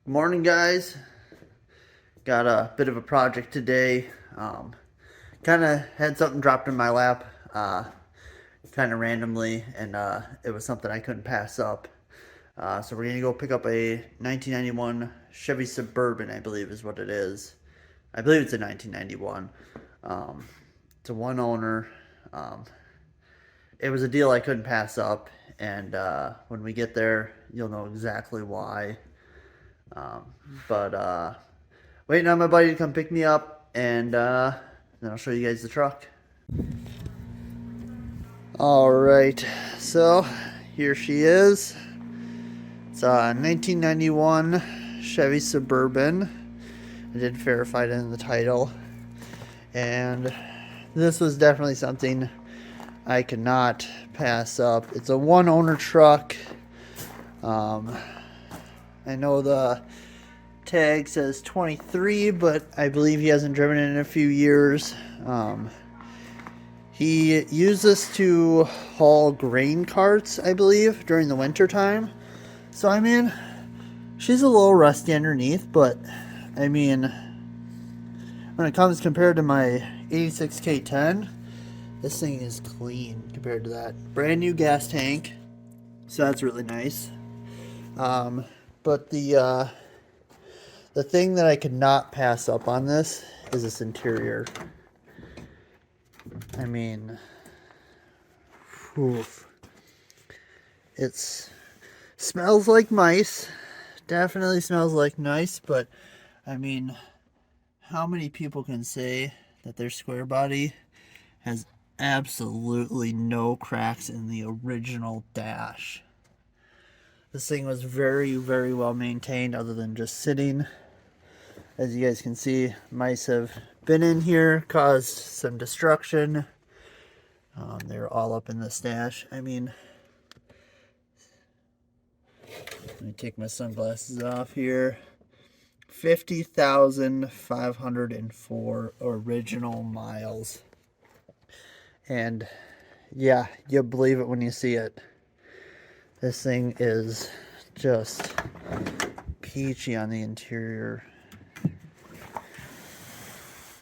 Morning, guys. Got a bit of a project today. Kind of had something dropped in my lap, kind of randomly, and it was something I couldn't pass up. So we're gonna go pick up a 1991 Chevy Suburban, I believe is what it is. I believe it's a 1991. Um, it's a one owner. Um, it was a deal I couldn't pass up, and when we get there, you'll know exactly why. Um, but waiting on my buddy to come pick me up, and then I'll show you guys the truck. All right, so here she is. It's a 1991 Chevy Suburban. I did verify it in the title, and this was definitely something I could not pass up. It's a one owner truck. I know the tag says 23, but I believe he hasn't driven it in a few years. He used this to haul grain carts, I believe, during the winter time. So, I mean, she's a little rusty underneath, but, I mean, when it comes compared to my 86 K10, this thing is clean compared to that. Brand new gas tank, so that's really nice. But the thing that I could not pass up on this is this interior. I mean, oof. It smells like mice. Definitely smells like mice, but I mean, how many people can say that their square body has absolutely no cracks in the original dash? This thing was very, very well maintained other than just sitting. As you guys can see, mice have been in here, caused some destruction. They're all up in the stash. I mean, let me take my sunglasses off here. 50,504 original miles. And yeah, you'll believe it when you see it. This thing is just peachy on the interior.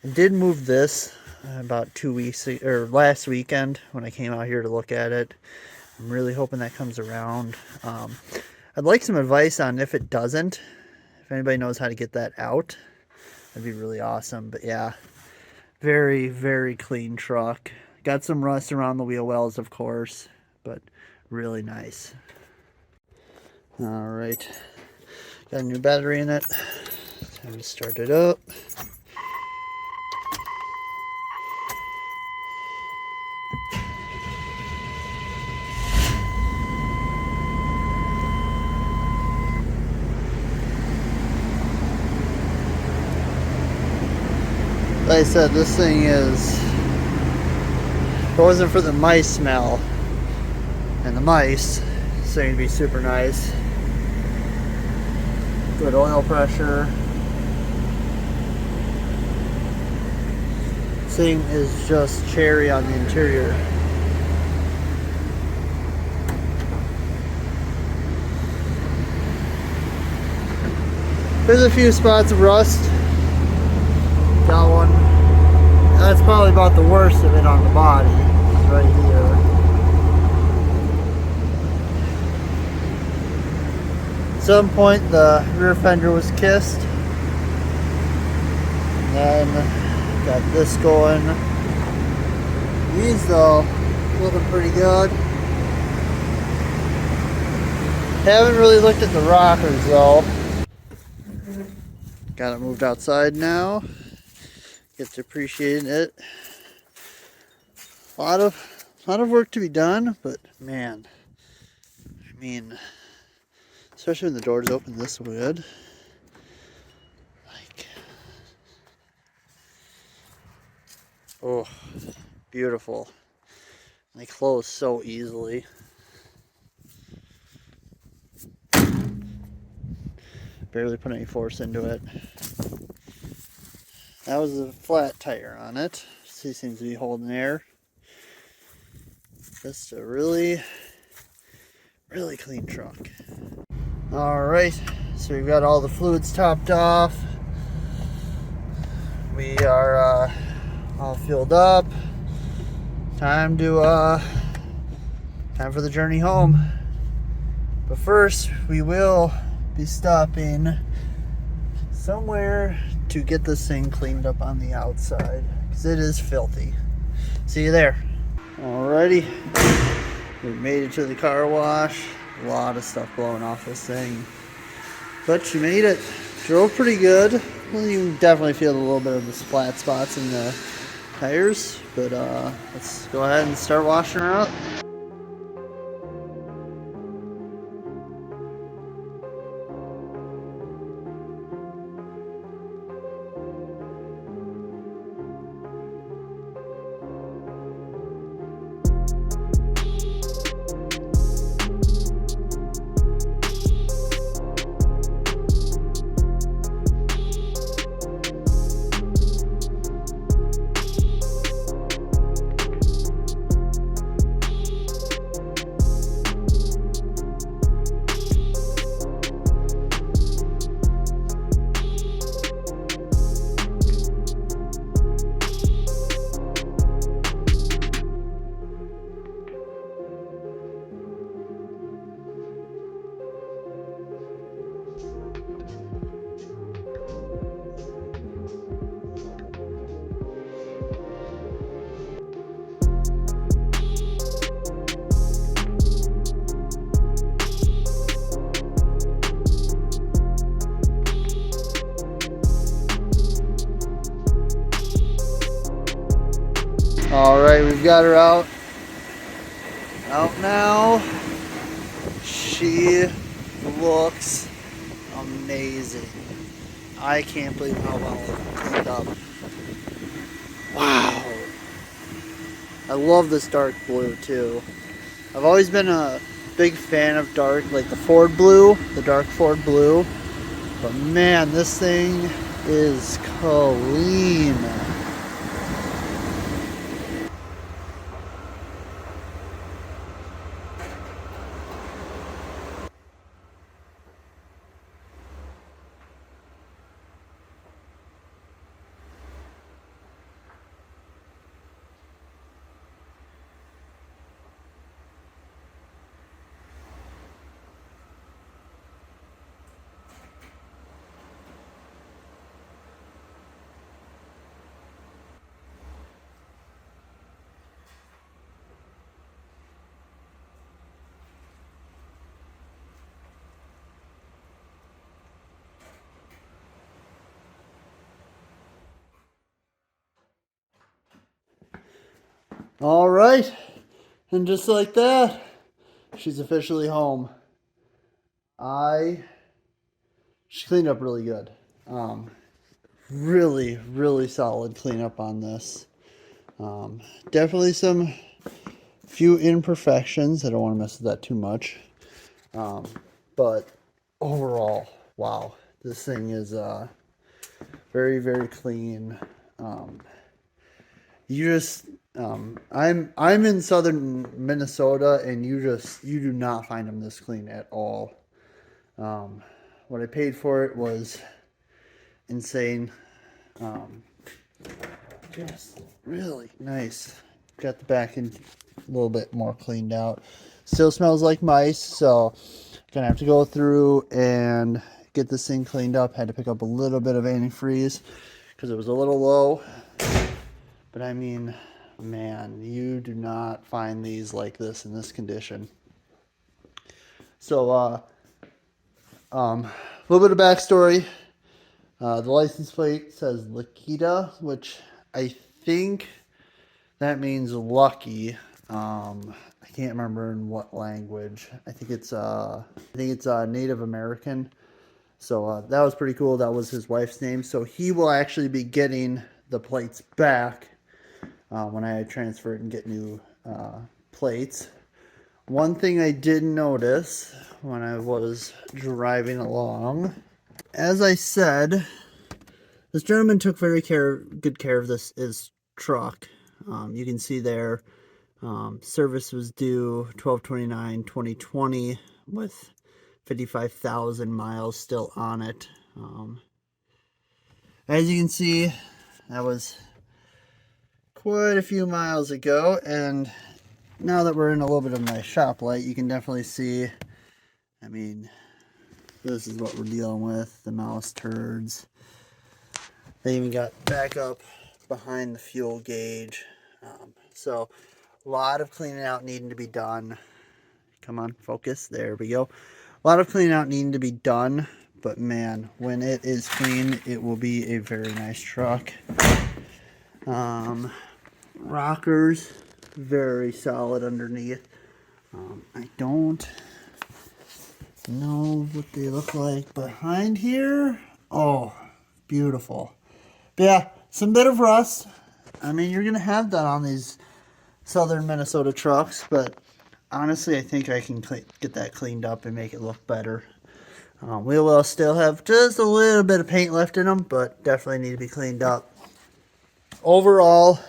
I did move this about 2 weeks or last weekend when I came out here to look at it. I'm really hoping that comes around. I'd like some advice on if it doesn't. If anybody knows how to get that out, that'd be really awesome. But yeah, very, very clean truck. Got some rust around the wheel wells, of course, but really nice. All right, got a new battery in it. Time to start it up. Like I said, this thing is, if it wasn't for the mice smell, and the mice, this thing would be super nice. Good oil pressure. This thing is just cherry on the interior. There's a few spots of rust. Got one. That's probably about the worst of it on the body. Right here. At some point the rear fender was kissed. And then got this going. These though, looking pretty good. Haven't really looked at the rockers though. Got it moved outside now. Get to appreciating it. A lot of work to be done, but man, I mean, especially when the door's open this good. Like, oh, beautiful. They close so easily. Barely put any force into it. That was a flat tire on it. She seems to be holding air. Just a really, really clean truck. Alright, So we've got all the fluids topped off. We are all filled up. Time for the journey home. But first, we will be stopping somewhere to get this thing cleaned up on the outside, because it is filthy. See you there. Alrighty, we made it to the car wash. A lot of stuff blowing off this thing, but you made it. Drove pretty good. Well, you definitely feel a little bit of the flat spots in the tires, but let's go ahead and start washing her up. Alright, we've got her out now. She looks amazing. I can't believe how well it cleaned up. Wow. I love this dark blue too. I've always been a big fan of dark, like the Ford blue, the dark Ford blue. But man, this thing is clean. All right, and just like that, she's officially home. She cleaned up really good. Really, really solid cleanup on this. Definitely some few imperfections. I don't want to mess with that too much. But overall, wow, this thing is very, very clean. You just I'm in southern Minnesota, and you do not find them this clean at all. What I paid for it was insane. Just really nice. Got the back end a little bit more cleaned out. Still smells like mice, so gonna have to go through and get this thing cleaned up. Had to pick up a little bit of antifreeze because it was a little low. But I mean, man, you do not find these like this in this condition. So, a little bit of backstory. The license plate says Lakita, which I think that means lucky. I can't remember in what language. I think it's Native American. So that was pretty cool. That was his wife's name. So he will actually be getting the plates back when I transfer it and get new plates. One thing I did notice when I was driving along, as I said, this gentleman took very good care of his truck. You can see there, service was due 12/29/2020 with 55,000 miles still on it. As you can see, that was quite a few miles ago, and now that we're in a little bit of my shop light, you can definitely see, I mean, this is what we're dealing with, the mouse turds. They even got back up behind the fuel gauge. So a lot of cleaning out needing to be done. Come on, focus. There we go. A lot of cleaning out needing to be done, but man, when it is clean, it will be a very nice truck. Rockers, very solid underneath. I don't know what they look like behind here. Oh, beautiful. But yeah, some bit of rust. I mean, you're gonna have that on these southern Minnesota trucks, but honestly, I think I can get that cleaned up and make it look better. We will still have just a little bit of paint left in them, but definitely need to be cleaned up. Overall,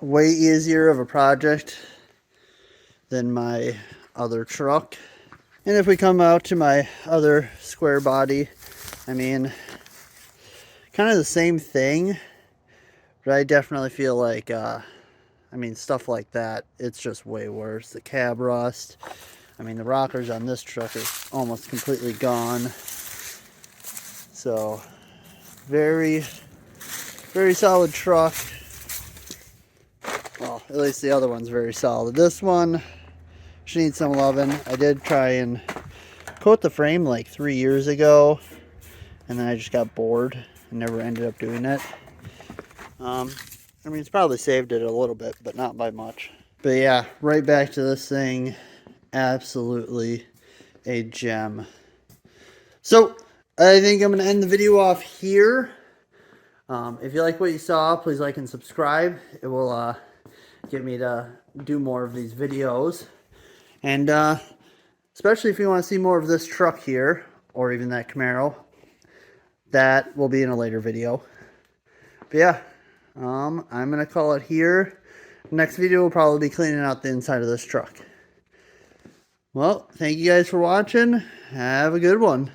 way easier of a project than my other truck. And if we come out to my other square body, I mean, kind of the same thing, but I definitely feel like, I mean, stuff like that, it's just way worse. The cab rust, I mean, the rockers on this truck are almost completely gone. So, very, very solid truck. Well, at least the other one's very solid. This one, she needs some loving. I did try and coat the frame like 3 years ago, and then I just got bored and never ended up doing it. I mean, it's probably saved it a little bit, but not by much. But yeah, right back to this thing. Absolutely a gem. So, I think I'm going to end the video off here. If you like what you saw, please like and subscribe. It will get me to do more of these videos. And especially if you want to see more of this truck here, or even that Camaro, that will be in a later video. But yeah, I'm going to call it here. Next video will probably be cleaning out the inside of this truck. Well, thank you guys for watching. Have a good one.